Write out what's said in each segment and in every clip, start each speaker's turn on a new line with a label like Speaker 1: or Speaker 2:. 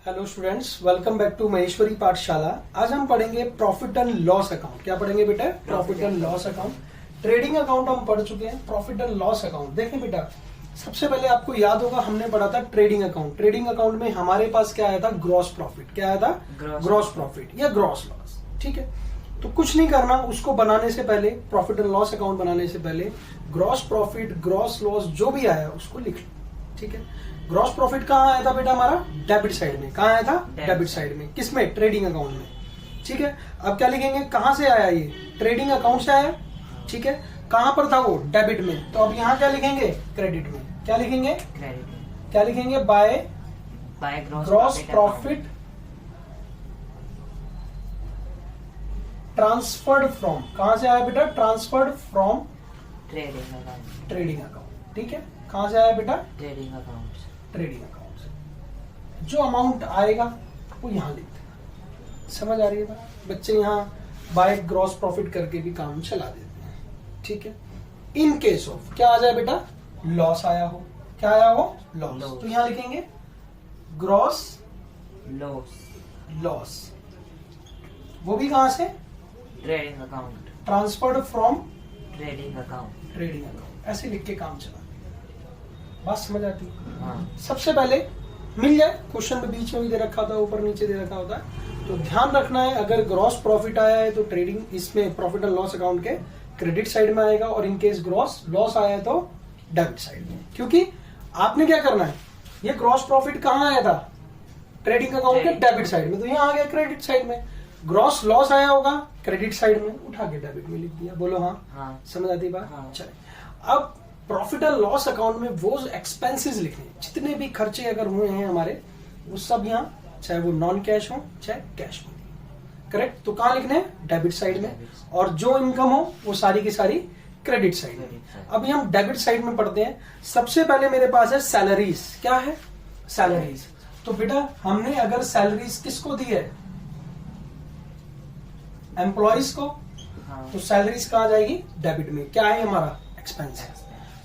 Speaker 1: Hello students, welcome back to Maheshwari Pathshala. आज हम पढ़ेंगे प्रॉफिट एंड लॉस अकाउंट। क्या पढ़ेंगे बेटा? Profit and loss account. Trading account हम पढ़ चुके हैं, प्रॉफिट एंड लॉस अकाउंट देखें बेटा। सबसे पहले आपको याद होगा हमने पढ़ा था ट्रेडिंग अकाउंट। ट्रेडिंग अकाउंट में हमारे पास क्या आया था? Gross profit. क्या आया था? ग्रॉस प्रॉफिट या ग्रॉस लॉस। ठीक है, तो कुछ नहीं करना, उसको बनाने से पहले, प्रॉफिट एंड लॉस अकाउंट बनाने से पहले ग्रॉस प्रॉफिट, ग्रॉस लॉस जो भी आया उसको लिख लो। ठीक है, ग्रॉस प्रॉफिट कहाँ आया था बेटा? हमारा डेबिट साइड में। कहाँ आया था? डेबिट साइड में। किसमें? ट्रेडिंग अकाउंट में। ठीक है, अब क्या लिखेंगे? कहाँ से आया ये? ट्रेडिंग अकाउंट से आया। ठीक है, कहाँ पर था वो? डेबिट में। तो अब यहाँ क्या लिखेंगे? क्रेडिट में। क्या लिखेंगे? क्रेडिट। क्या लिखेंगे? By gross profit transferred from. कहां से आया बेटा? Transferred from trading account. ठीक है, कहां से आया बेटा? ट्रेडिंग अकाउंट से। जो अमाउंट आएगा वो यहां लिख देना। समझ आ रही है बात? बच्चे यहाँ बाय ग्रॉस प्रॉफिट करके भी काम चला देते हैं। ठीक है, इन केस ऑफ क्या आ जाए बेटा? लॉस आया हो। क्या आया हो? लॉस। तो यहां लिखेंगे ग्रॉस लॉस। वो भी कहां से?
Speaker 2: Trading account.
Speaker 1: Transferred from
Speaker 2: trading account.
Speaker 1: ऐसे लिख के काम चला। बात समझ आती है?
Speaker 2: हाँ।
Speaker 1: सबसे पहले मिल जाए, क्वेश्चन में बीच में भी दे रखा होता है, ऊपर नीचे दे रखा होता है, तो ध्यान रखना है। अगर ग्रॉस प्रॉफिट आया है तो ट्रेडिंग इसमें प्रॉफिट एंड लॉस अकाउंट के क्रेडिट साइड में आएगा, और इन केस ग्रॉस लॉस आया है तो डेबिट साइड में। क्योंकि आपने क्या करना है, ये ग्रॉस प्रॉफिट कहाँ आया था? ट्रेडिंग अकाउंट के डेबिट साइड में, तो यहाँ आ गया क्रेडिट साइड में। ग्रॉस लॉस आया होगा क्रेडिट साइड में, उठा के डेबिट में लिख दिया। बोलो हाँ। समझ आती बात?
Speaker 2: हाँ।
Speaker 1: चले, अब प्रॉफिट एंड लॉस अकाउंट में वो एक्सपेंसेस लिखने, जितने भी खर्चे अगर हुए हैं हमारे, वो सब यहाँ, चाहे वो नॉन कैश हो चाहे कैश हो। करेक्ट? तो कहाँ लिखने? डेबिट साइड में। और जो इनकम हो वो सारी की सारी क्रेडिट साइड में। अभी हम डेबिट साइड में पढ़ते हैं। सबसे पहले मेरे पास है सैलरीज। क्या है? सैलरीज। तो बेटा हमने अगर सैलरीज किसको दी है? एम्प्लॉइज को।
Speaker 2: हाँ।
Speaker 1: तो सैलरीज कहाँ जाएगी? डेबिट में। क्या है हमारा? एक्सपेंस है।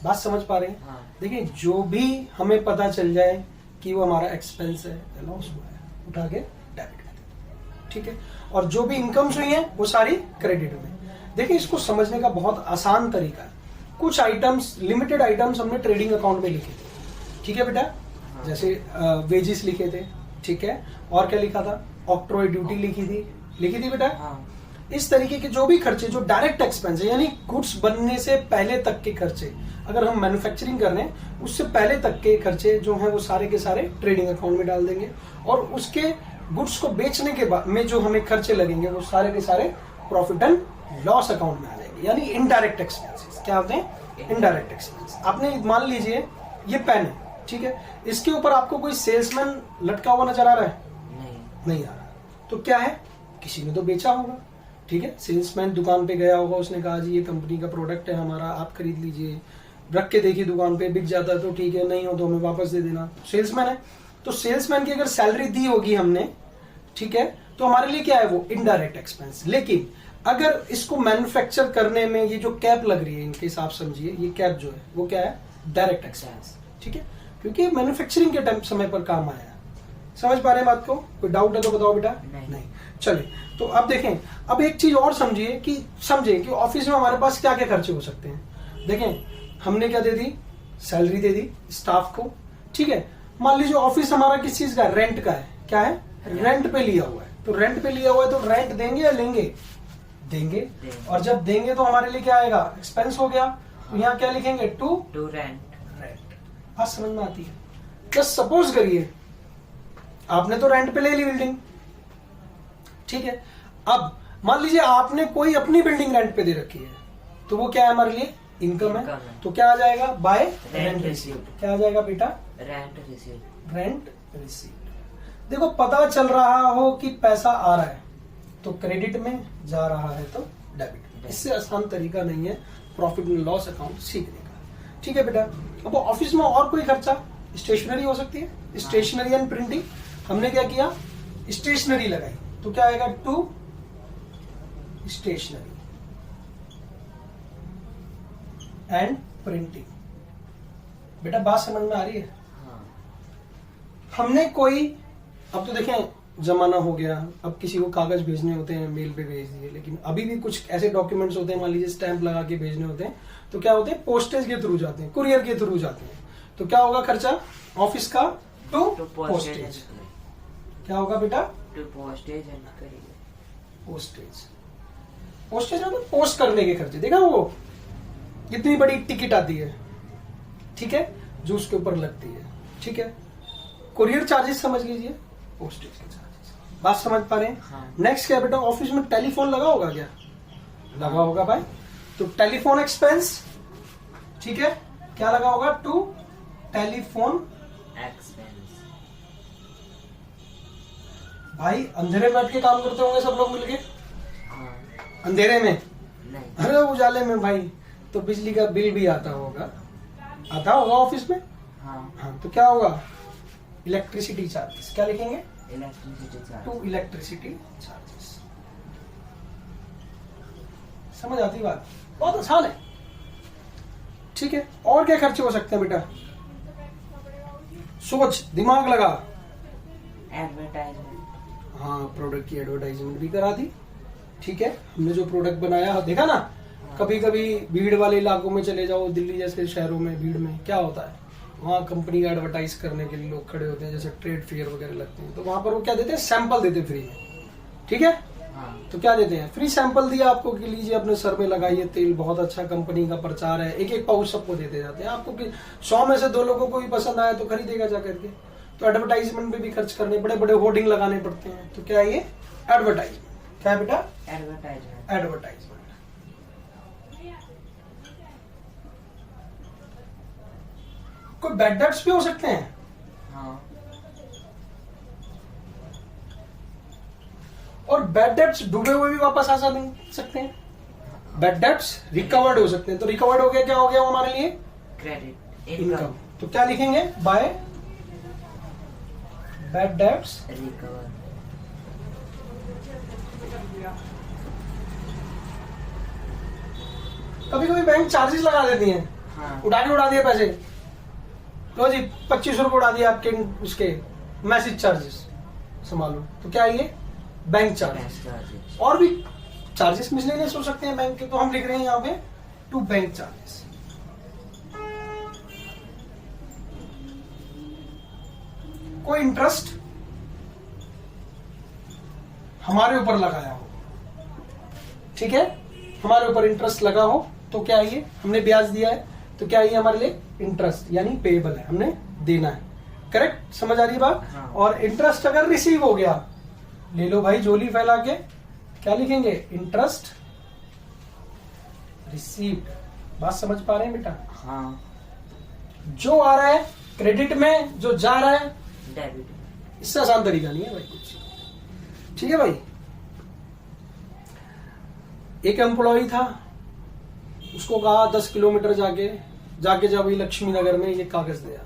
Speaker 1: बात समझ पा रहे हैं?
Speaker 2: हाँ।
Speaker 1: देखिए, जो भी हमें पता चल जाए कि वो हमारा एक्सपेंस है, लॉस हुआ है, उठा के डेबिट में दे। ठीक है, और जो भी इनकम्स हुई हैं वो सारी क्रेडिट में। देखिए, इसको समझने का बहुत आसान तरीका है। कुछ आइटम्स, लिमिटेड आइटम्स हमने ट्रेडिंग अकाउंट में लिखे थे। ठीक है बेटा?
Speaker 2: हाँ।
Speaker 1: जैसे वेजेस लिखे थे। ठीक है, और क्या लिखा था? ऑक्ट्रॉय ड्यूटी लिखी थी बेटा।
Speaker 2: हाँ।
Speaker 1: इस तरीके के जो भी खर्चे, जो डायरेक्ट एक्सपेंस है, यानी गुड्स बनने से पहले तक के खर्चे, अगर हम मैन्युफैक्चरिंग कर रहे हैं उससे पहले तक के खर्चे जो हैं वो सारे के सारे ट्रेडिंग अकाउंट में डाल देंगे, और उसके गुड्स को बेचने के बाद में जो हमें खर्चे लगेंगे वो सारे के सारे प्रॉफिट एंड लॉस अकाउंट में आ जाएंगे, यानी इनडायरेक्ट एक्सपेंसेस। क्या होते हैं? Indirect expense. आपने मान लीजिए ये पेन है, ठीक है, इसके ऊपर आपको कोई सेल्समैन लटका हुआ नजर आ रहा है? नहीं आ रहा। तो क्या है? किसी ने तो बेचा होगा। ठीक है, सेल्समैन दुकान पे गया होगा, उसने कहा जी ये कंपनी का प्रोडक्ट है हमारा, आप खरीद लीजिए, रख के देखिए दुकान पे, बिक जाता है तो ठीक है, नहीं हो तो हमें वापस दे देना। सेल्समैन है, तो सेल्समैन की अगर सैलरी दी होगी हमने, ठीक है, तो हमारे लिए क्या है? वो इनडायरेक्ट एक्सपेंस। लेकिन अगर इसको मैन्युफैक्चर करने में ये जो कैप लग रही है, इनके हिसाब समझिए, ये कैप जो है वो क्या है? Direct expense. ठीक है, क्योंकि मैन्युफैक्चरिंग के समय पर काम आया है। समझ पा रहे हैं बात को? कोई डाउट है तो बताओ बेटा। नहीं। चलिए, तो अब देखें, अब एक चीज और समझिए कि ऑफिस में हमारे पास क्या क्या खर्चे हो सकते हैं। देखें, हमने क्या दे दी? सैलरी दे दी स्टाफ को। ठीक है, मान लीजिए ऑफिस हमारा किस चीज का? रेंट का है। क्या है? रेंट पे लिया हुआ है। तो रेंट पे लिया हुआ है तो रेंट देंगे या लेंगे? देंगे। और जब देंगे तो हमारे लिए क्या आएगा? एक्सपेंस हो गया। तो यहाँ क्या लिखेंगे? To rent. बात समझ में आती है? बस सपोज करिए आपने तो रेंट पे ले ली बिल्डिंग, ठीक है, अब मान लीजिए आपने कोई अपनी बिल्डिंग रेंट पे दे रखी है, तो वो क्या है? हमारे लिए इनकम है। तो क्या आ जाएगा? Bye rent received. क्या आ जाएगा बेटा? Rent received. देखो, पता चल रहा हो कि पैसा आ रहा है तो क्रेडिट में, जा रहा है तो डेबिट में। इससे आसान तरीका नहीं है प्रॉफिट एंड लॉस अकाउंट सीखने का। ठीक है बेटा? अब ऑफिस में और कोई खर्चा, स्टेशनरी हो सकती है, स्टेशनरी एंड प्रिंटिंग। हमने क्या किया? स्टेशनरी लगाई, तो क्या आएगा? To stationery and printing. बेटा बात समझ में आ रही है? हमने कोई अब तो देखें जमाना हो गया, अब किसी को कागज भेजने होते हैं मेल पे भेज दिए, लेकिन अभी भी कुछ ऐसे डॉक्यूमेंट्स होते हैं, मान लीजिए स्टैंप लगा के भेजने होते हैं, तो क्या होते हैं, पोस्टेज के थ्रू जाते हैं, कुरियर के थ्रू जाते हैं। तो क्या होगा खर्चा ऑफिस का टू पोस्टेज। क्या होगा बेटा,
Speaker 2: to postage and courier.
Speaker 1: Postage, postage मतलब पोस्ट करने के खर्चे। देखा वो इतनी बड़ी टिकट आती है, ठीक है, जो उसके ऊपर लगती है, ठीक है। कुरियर चार्जेस समझ लीजिए, पोस्टेज के चार्जेस। बात समझ पा रहे हैं?
Speaker 2: हाँ।
Speaker 1: नेक्स्ट क्या बेटा, ऑफिस में टेलीफोन लगा होगा क्या? लगा होगा भाई, तो टेलीफोन एक्सपेंस, ठीक है, क्या लगा होगा, टू टेलीफोन
Speaker 2: एक्सपेंस।
Speaker 1: भाई अंधेरे में बैठ के काम करते होंगे सब लोग मिलके,
Speaker 2: हाँ।
Speaker 1: अंधेरे में,
Speaker 2: नहीं।
Speaker 1: अरे उजाले में भाई, तो बिजली का बिल भी आता होगा ऑफिस में।
Speaker 2: हाँ।
Speaker 1: हाँ, तो क्या होगा, इलेक्ट्रिसिटी चार्जेस। क्या लिखेंगे,
Speaker 2: electricity charge.
Speaker 1: To electricity charges. समझ आती बात, बहुत आसान है, ठीक है। और क्या खर्चे हो सकते हैं बेटा, सोच, दिमाग लगा।
Speaker 2: एडवर्टाइजमेंट।
Speaker 1: हाँ, प्रोडक्ट की एडवर्टाइजमेंट भी करा दी, ठीक है। हमने जो प्रोडक्ट बनाया देखा ना, कभी कभी भीड़ वाले इलाकों में चले जाओ, दिल्ली जैसे शहरों में भीड़ में क्या होता है, वहाँ कंपनी का एडवर्टाइज करने के लिए लोग खड़े होते हैं, जैसे ट्रेड फेयर वगैरह लगते हैं, तो वहां पर वो क्या देते हैं, सैंपल देते हैं फ्री में, ठीक है।
Speaker 2: हाँ।
Speaker 1: तो क्या देते हैं, फ्री सैंपल दिया आपको कि लीजिए अपने सर में लगाइए तेल, बहुत अच्छा कंपनी का प्रचार है, एक एक पाउच सबको देते जाते हैं आपको, कि 100 में से 2 लोगों को भी पसंद आया तो खरीदेगा जा करके। तो एडवर्टाइजमेंट पे भी खर्च करने, बड़े बड़े होर्डिंग लगाने पड़ते हैं। तो क्या है ये, एडवर्टाइजमेंट। क्या है बेटा,
Speaker 2: एडवर्टाइजमेंट।
Speaker 1: एडवर्टाइजमेंट। कोई बैड डेट्स भी हो सकते हैं,
Speaker 2: हाँ।
Speaker 1: और बैड डेट्स डूबे हुए भी वापस आ सकते हैं। बैड डेट्स रिकवर्ड हो सकते हैं। तो रिकवर्ड हो गया, क्या हो गया वो हमारे लिए,
Speaker 2: क्रेडिट।
Speaker 1: इनकम। तो क्या लिखेंगे, बाय बैड डेट्स
Speaker 2: रिकवर।
Speaker 1: कभी कभी बैंक चार्जेस लगा देती हैं,
Speaker 2: हाँ।
Speaker 1: उड़ा दिए पैसे, लो जी 25 रुपए उड़ा दिए आपके उसके मैसेज चार्जेस, संभालो। तो क्या है ये, बैंक चार्जेस।
Speaker 2: चार्जेस।
Speaker 1: और भी चार्जेस मिसलेनियस हो सकते हैं बैंक के, तो हम लिख रहे हैं यहाँ पे टू बैंक चार्जेस। कोई इंटरेस्ट हमारे ऊपर लगाया हो, ठीक है, हमारे ऊपर इंटरेस्ट लगा हो, तो क्या है ये, हमने ब्याज दिया है, तो क्या है ये हमारे लिए इंटरेस्ट, यानी पेएबल है, हमने देना है। करेक्ट, समझ आ रही बात?
Speaker 2: हाँ।
Speaker 1: और इंटरेस्ट अगर रिसीव हो गया, ले लो भाई झोली फैला के, क्या लिखेंगे, इंटरेस्ट रिसीव्ड। बात समझ पा रहे हैं बेटा?
Speaker 2: हाँ।
Speaker 1: जो आ रहा है क्रेडिट में, जो जा रहा है
Speaker 2: डेबिट।
Speaker 1: इससे आसान तरीका नहीं है भाई कुछ, ठीक है भाई। एक एम्प्लॉय था, उसको कहा 10 किलोमीटर जाके जब लक्ष्मी नगर में ये कागज दिया,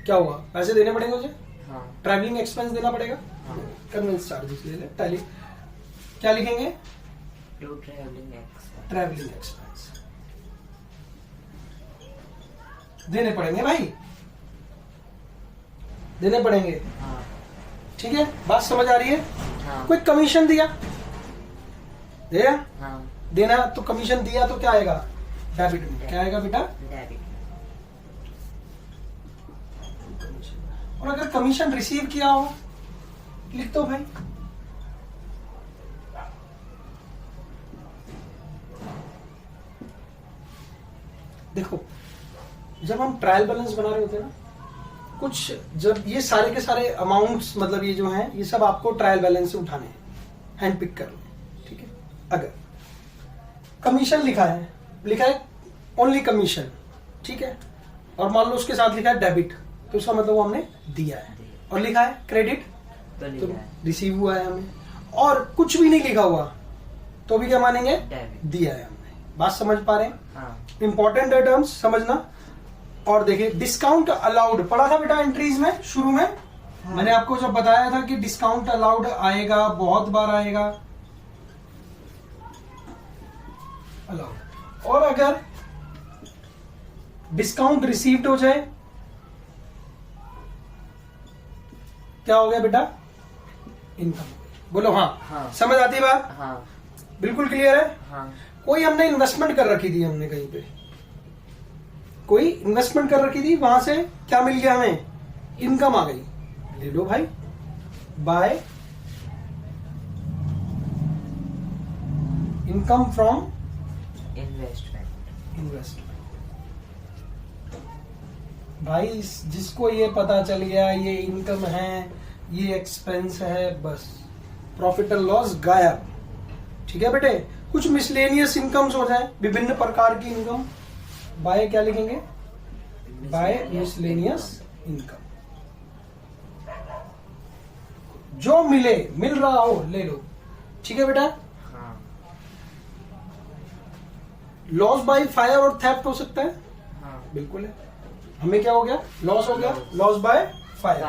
Speaker 1: क्या हुआ, पैसे देने पड़ेंगे मुझे,
Speaker 2: हाँ।
Speaker 1: ट्रैवलिंग एक्सपेंस देना पड़ेगा,
Speaker 2: हाँ।
Speaker 1: कन्वेंस चार्जेस ले ले, टैली। क्या लिखेंगे,
Speaker 2: to travelling expense.
Speaker 1: Travelling expense देने पड़ेंगे भाई, देने पड़ेंगे,
Speaker 2: हाँ।
Speaker 1: ठीक है। बात समझ आ रही है?
Speaker 2: हाँ।
Speaker 1: कोई कमीशन दिया,
Speaker 2: हाँ।
Speaker 1: देना, तो कमीशन दिया तो क्या आएगा, डेबिट में। क्या आएगा बेटा,
Speaker 2: डेबिट।
Speaker 1: और अगर कमीशन रिसीव किया हो, लिख दो भाई, देखो जब हम ट्रायल बैलेंस बना रहे होते हैं ना, कुछ जब ये सारे के सारे अमाउंट्स, मतलब ये जो हैं, ये सब आपको ट्रायल बैलेंस से उठाने हैं, हैंड पिक करने हैं, ठीक है। अगर कमीशन लिखा है ओनली कमीशन, ठीक है, और मान लो उसके साथ लिखा है डेबिट, तो उसका मतलब वो हमने दिया है, और लिखा है क्रेडिट तो रिसीव हुआ है हमें, और कुछ भी नहीं लिखा हुआ तो भी क्या मानेंगे, दिया है हमने। बात समझ पा रहे हैं?
Speaker 2: हाँ।
Speaker 1: इंपॉर्टेंट है टर्म्स समझना। और देखिए डिस्काउंट अलाउड पढ़ा था बेटा एंट्रीज में शुरू में,
Speaker 2: हाँ।
Speaker 1: मैंने आपको जब बताया था कि डिस्काउंट अलाउड आएगा, बहुत बार आएगा अलाउड। और अगर डिस्काउंट रिसीव्ड हो जाए क्या हो गया बेटा? इनकम। बोलो हाँ।
Speaker 2: हाँ।
Speaker 1: समझ आती है बात?
Speaker 2: हाँ।
Speaker 1: बिल्कुल क्लियर है?
Speaker 2: हाँ।
Speaker 1: कोई हमने इन्वेस्टमेंट कर रखी थी, हमने कहीं पे कोई इन्वेस्टमेंट कर रखी थी, वहां से क्या मिल गया हमें? इनकम आ गई। ले लो भाई, बाय इनकम फ्रॉम इन्वेस्टमेंट। भाई जिसको ये पता चल गया ये इनकम है, ये एक्सपेंस है, बस प्रॉफिट एंड लॉस गायब। ठीक है बेटे? कुछ मिसलेनियस इनकम्स हो जाए, विभिन्न प्रकार की इनकम, बाय क्या लिखेंगे? By miscellaneous income. जो मिल रहा हो ले लो। ठीक है बेटा?
Speaker 2: हाँ।
Speaker 1: लॉस बाय फायर और थेफ्ट हो सकता है?
Speaker 2: हाँ।
Speaker 1: बिल्कुल है। हमें क्या हो गया? लॉस हो गया। Loss by fire.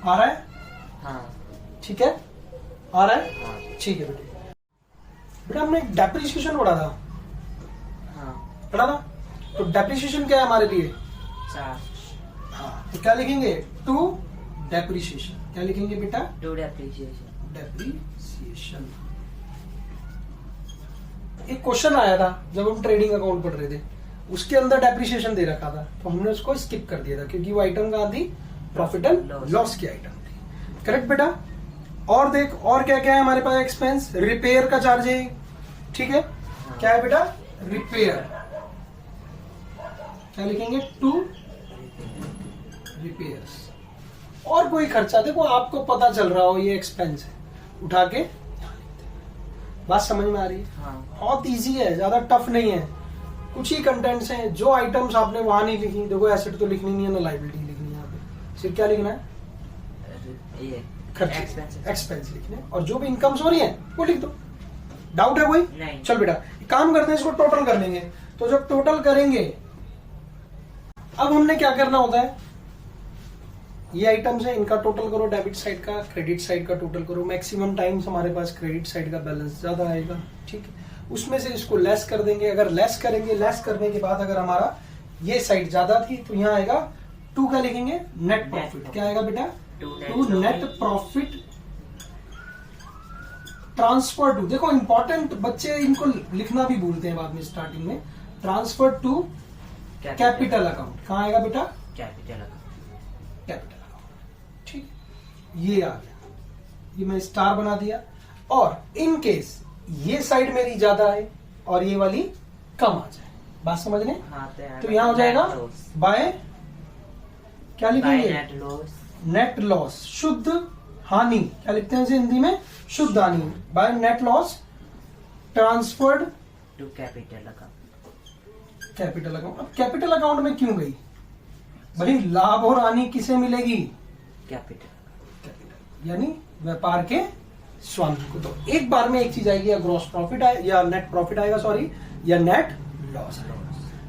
Speaker 1: आ रहा है?
Speaker 2: हाँ।
Speaker 1: ठीक है, आ रहा है?
Speaker 2: हाँ।
Speaker 1: ठीक है बेटे। बेटा हमने डेप्रिसिएशन पढ़ा था।
Speaker 2: हाँ।
Speaker 1: पढ़ा था? तो डेप्रिसिएशन क्या है हमारे लिए?
Speaker 2: चार्ज।
Speaker 1: हाँ, तो क्या लिखेंगे? To depreciation. क्या लिखेंगे बेटा?
Speaker 2: To depreciation.
Speaker 1: डेप्रिसिएशन। एक क्वेश्चन आया था जब हम ट्रेडिंग अकाउंट पढ़ रहे थे, उसके अंदर डेप्रिसिएशन दे रखा था, तो हमने उसको स्किप कर दिया था क्योंकि वो आइटम कहाँ थी? प्रॉफिट एंड लॉस की आइटम थी। करेक्ट बेटा? और देख, और क्या क्या है हमारे पास एक्सपेंस? रिपेयर का चार्ज है। ठीक है?
Speaker 2: हाँ।
Speaker 1: क्या है बेटा? रिपेयर। क्या लिखेंगे? To repairs. और कोई खर्चा देखो आपको पता चल रहा हो ये एक्सपेंस है, उठा के बात समझ में आ रही है?
Speaker 2: हाँ।
Speaker 1: बहुत इजी है, ज्यादा टफ नहीं है। कुछ ही कंटेंट्स हैं, जो आइटम्स आपने वहां नहीं लिखी, देखो एसेट तो लिखनी नहीं है ना लाइबिलिटी लिखनी है, यहाँ पे सिर्फ क्या लिखना है?
Speaker 2: ये
Speaker 1: खर्चे,
Speaker 2: एक्सपेंसेस।
Speaker 1: एक्सपेंस लिखने हैं, और जो भी इनकम्स हो रही है वो लिख दो। डाउट है कोई?
Speaker 2: नहीं।
Speaker 1: चल बेटा एक काम करते हैं, इसको टोटल कर लेंगे। तो जब टोटल करेंगे, अब हमने क्या करना होता है? ये आइटम्स है, इनका टोटल करो, डेबिट साइड का, क्रेडिट साइड का टोटल करो। मैक्सिमम टाइम्स हमारे पास क्रेडिट साइड का बैलेंस ज्यादा आएगा। ठीक है? उसमें से इसको लेस कर देंगे। अगर लेस करेंगे, लेस करने के बाद अगर हमारा ये साइड ज्यादा थी तो यहाँ आएगा टू, क्या लिखेंगे? Net profit. क्या आएगा बेटा? To net profit transfer to. देखो इंपॉर्टेंट बच्चे इनको लिखना भी भूलते हैं बाद में स्टार्टिंग में। Transfer to capital account. कहाँ आएगा बेटा?
Speaker 2: Capital account.
Speaker 1: Capital account. ठीक, ये आ गया, ये मैं स्टार बना दिया। और इन केस ये साइड मेरी ज्यादा है और ये वाली कम आ जाए, बात समझ रहे?
Speaker 2: हाँ,
Speaker 1: तो यहाँ हो जाएगा बाय, क्या लिखेंगे?
Speaker 2: Net loss.
Speaker 1: नेट लॉस, शुद्ध हानि। क्या लिखते हैं इसे हिंदी में? शुद्ध हानि। By net loss transferred
Speaker 2: to capital account.
Speaker 1: Capital account. अब कैपिटल अकाउंट में क्यों गई भाई? लाभ और हानि किसे मिलेगी?
Speaker 2: कैपिटल।
Speaker 1: कैपिटल यानी व्यापार के स्वामी को। तो एक बार में एक चीज आएगी, या ग्रॉस प्रॉफिट आए या नेट प्रॉफिट आएगा, सॉरी, या नेट लॉस।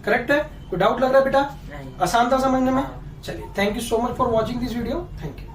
Speaker 1: करेक्ट है? कोई डाउट लग रहा है बेटा?
Speaker 2: नहीं।
Speaker 1: आसान था समझने में?
Speaker 2: हाँ।
Speaker 1: चलिए, thank you so much for watching this video. Thank you.